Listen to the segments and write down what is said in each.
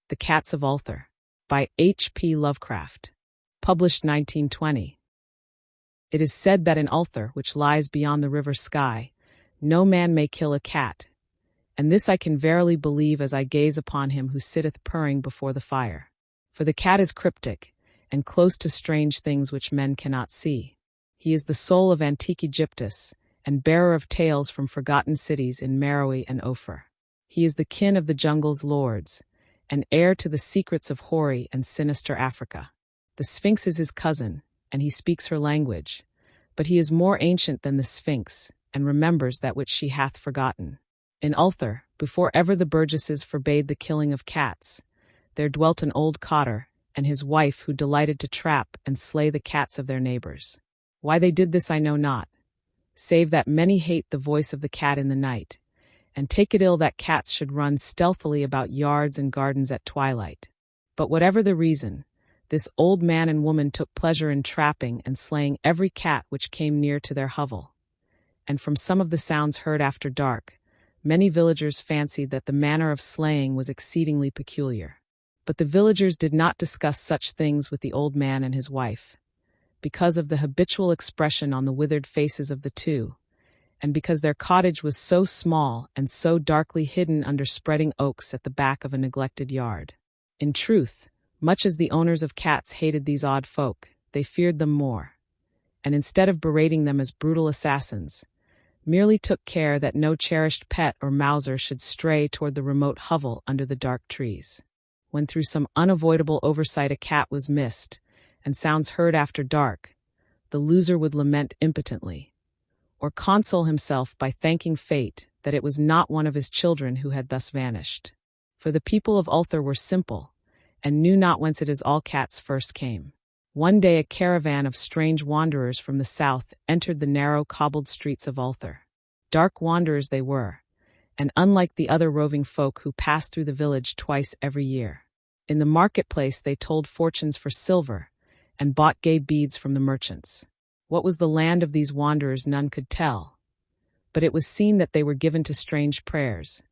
The Cats of Ulthar, by H.P. Lovecraft. Published 1920. It is said that in Ulthar, which lies beyond the river Skye, no man may kill a cat, and this I can verily believe as I gaze upon him who sitteth purring before the fire. For the cat is cryptic, and close to strange things which men cannot see. He is the soul of antique Egyptus, and bearer of tales from forgotten cities in Meroe and Ophir. He is the kin of the jungle's lords, and heir to the secrets of hoary and sinister Africa. The Sphinx is his cousin, and he speaks her language, but he is more ancient than the Sphinx, and remembers that which she hath forgotten. In Ulthar, before ever the burgesses forbade the killing of cats, there dwelt an old cotter and his wife who delighted to trap and slay the cats of their neighbors. Why they did this I know not, save that many hate the voice of the cat in the night, and take it ill that cats should run stealthily about yards and gardens at twilight. But whatever the reason, this old man and woman took pleasure in trapping and slaying every cat which came near to their hovel. And from some of the sounds heard after dark, many villagers fancied that the manner of slaying was exceedingly peculiar. But the villagers did not discuss such things with the old man and his wife, because of the habitual expression on the withered faces of the two, and because their cottage was so small and so darkly hidden under spreading oaks at the back of a neglected yard. In truth, much as the owners of cats hated these odd folk, they feared them more, and instead of berating them as brutal assassins, merely took care that no cherished pet or mouser should stray toward the remote hovel under the dark trees. When through some unavoidable oversight a cat was missed, and sounds heard after dark, the loser would lament impotently, or console himself by thanking fate that it was not one of his children who had thus vanished. For the people of Ulthar were simple, and knew not whence it is all cats first came. One day a caravan of strange wanderers from the south entered the narrow cobbled streets of Ulthar. Dark wanderers they were, and unlike the other roving folk who passed through the village twice every year. In the marketplace they told fortunes for silver, and bought gay beads from the merchants. What was the land of these wanderers none could tell, but it was seen that they were given to strange prayers,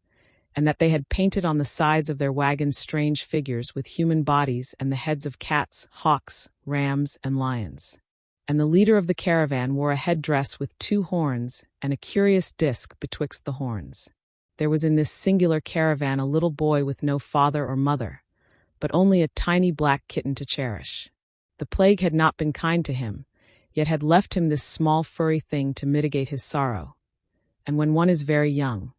and that they had painted on the sides of their wagons strange figures with human bodies and the heads of cats, hawks, rams, and lions. And the leader of the caravan wore a headdress with 2 horns and a curious disc betwixt the horns. There was in this singular caravan a little boy with no father or mother, but only a tiny black kitten to cherish. The plague had not been kind to him, yet had left him this small furry thing to mitigate his sorrow. And when one is very young,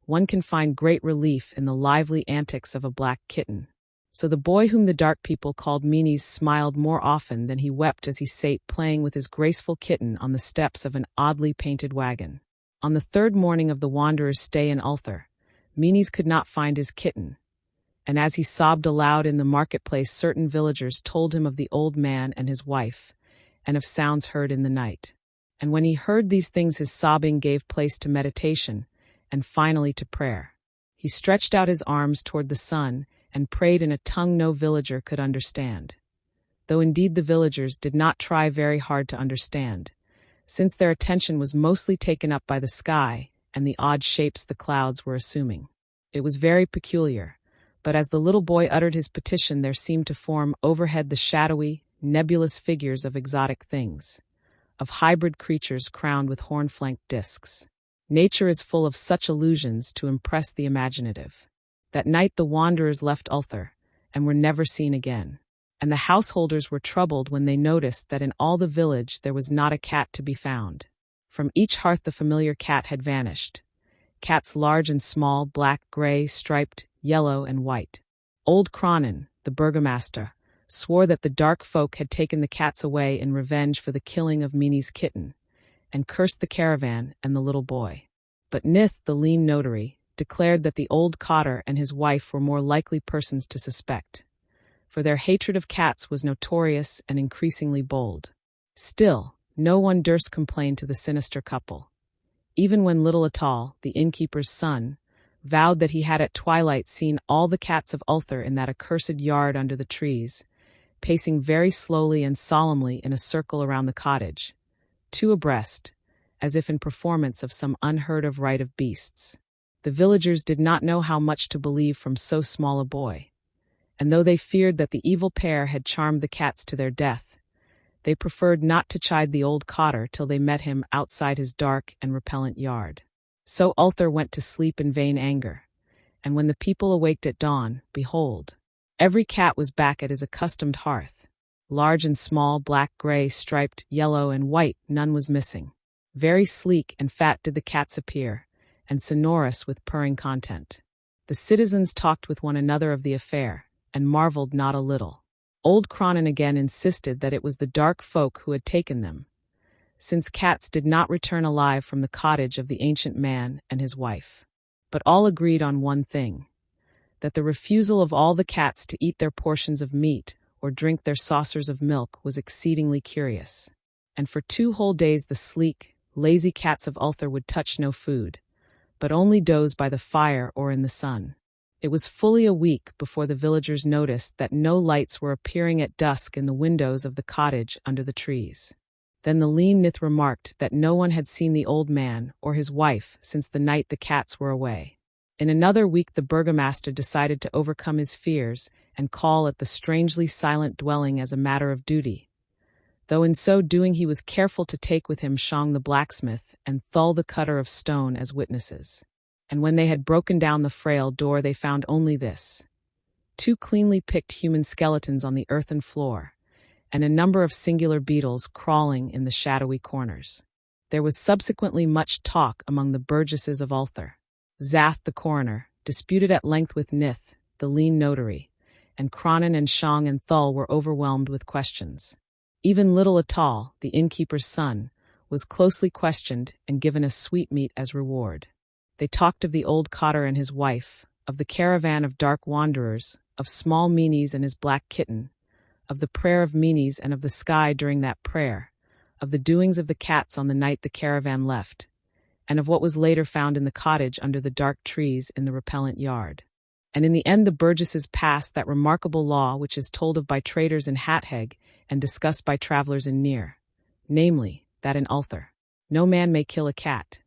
one can find great relief in the lively antics of a black kitten. So the boy whom the dark people called Meanies smiled more often than he wept as he sate playing with his graceful kitten on the steps of an oddly painted wagon. On the 3rd morning of the wanderer's stay in Ulthar, Meanies could not find his kitten, and as he sobbed aloud in the marketplace certain villagers told him of the old man and his wife, and of sounds heard in the night. And when he heard these things his sobbing gave place to meditation, and finally to prayer. He stretched out his arms toward the sun and prayed in a tongue no villager could understand. Though indeed the villagers did not try very hard to understand, since their attention was mostly taken up by the sky and the odd shapes the clouds were assuming. It was very peculiar, but as the little boy uttered his petition there seemed to form overhead the shadowy, nebulous figures of exotic things, of hybrid creatures crowned with horn-flanked discs. Nature is full of such illusions to impress the imaginative. That night the wanderers left Ulthar, and were never seen again. And the householders were troubled when they noticed that in all the village there was not a cat to be found. From each hearth the familiar cat had vanished. Cats large and small, black, gray, striped, yellow, and white. Old Cronin, the burgomaster, swore that the dark folk had taken the cats away in revenge for the killing of Meanies' kitten, and cursed the caravan and the little boy. But Nith, the lean notary, declared that the old cotter and his wife were more likely persons to suspect, for their hatred of cats was notorious and increasingly bold. Still, no one durst complain to the sinister couple, even when little Atal, the innkeeper's son, vowed that he had at twilight seen all the cats of Ulthar in that accursed yard under the trees, pacing very slowly and solemnly in a circle around the cottage, 2 abreast, as if in performance of some unheard-of rite of beasts. The villagers did not know how much to believe from so small a boy, and though they feared that the evil pair had charmed the cats to their death, they preferred not to chide the old cotter till they met him outside his dark and repellent yard. So Ulthar went to sleep in vain anger, and when the people awaked at dawn, behold, every cat was back at his accustomed hearth. Large and small, black, gray, striped, yellow, and white, none was missing. Very sleek and fat did the cats appear, and sonorous with purring content. The citizens talked with one another of the affair, and marveled not a little. Old Cronin again insisted that it was the dark folk who had taken them, since cats did not return alive from the cottage of the ancient man and his wife. But all agreed on one thing, that the refusal of all the cats to eat their portions of meat or drink their saucers of milk was exceedingly curious. And for 2 whole days the sleek, lazy cats of Ulthar would touch no food, but only doze by the fire or in the sun. It was fully a week before the villagers noticed that no lights were appearing at dusk in the windows of the cottage under the trees. Then the lean Nith remarked that no one had seen the old man or his wife since the night the cats were away. In another week the burgomaster decided to overcome his fears and call at the strangely silent dwelling as a matter of duty, though in so doing he was careful to take with him Shang the blacksmith and Thul the cutter of stone as witnesses. And when they had broken down the frail door they found only this: 2 cleanly picked human skeletons on the earthen floor, and a number of singular beetles crawling in the shadowy corners. There was subsequently much talk among the burgesses of Ulthar. Zath the coroner disputed at length with Nith, the lean notary, and Cronin and Shang and Thul were overwhelmed with questions. Even little Atal, the innkeeper's son, was closely questioned and given a sweetmeat as reward. They talked of the old cotter and his wife, of the caravan of dark wanderers, of small Meanies and his black kitten, of the prayer of Meanies and of the sky during that prayer, of the doings of the cats on the night the caravan left, and of what was later found in the cottage under the dark trees in the repellent yard. And in the end the burgesses passed that remarkable law which is told of by traders in Hatheg and discussed by travelers in Near, namely, that in Ulthar, no man may kill a cat,